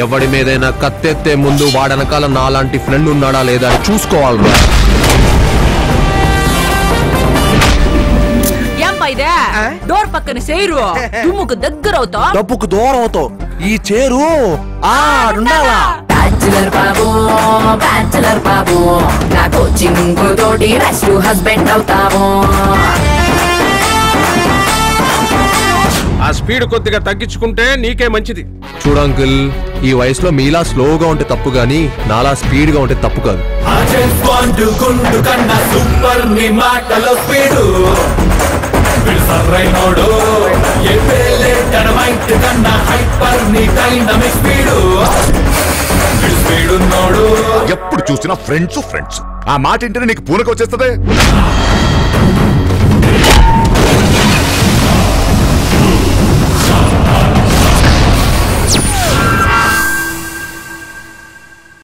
ఎవడి మీదైనా కత్తెత్తే ముందు వాడనకాల నాలాంటి ఫ్రెండ్ ఉన్నాడా లేదా అని చూసుకోవాలి. డోర్ పక్కన చేరు దుమ్ముకు దగ్గర అవుతావు, డబ్బుకు దూరం అవుతావు. ఈ చేరు బ్యాచులర్ బాబు బ్యాచులర్ బాబు నా కోచింగ్ తోటి రెస్ట్ హస్బెండ్ అవుతావు. ఆ స్పీడ్ కొద్దిగా తగ్గించుకుంటే నీకే మంచిది. చూడు అంకుల్, ఈ వయసులో మీలా స్లోగా ఉంటే తప్పు గానీ నాలా స్పీడ్ గా ఉంటే తప్పు కాదు. ఎప్పుడు చూసినా ఫ్రెండ్స్ ఫ్రెండ్స్ ఆ మాట ఇంటనే నీకు పూనక వచ్చేస్తుంది.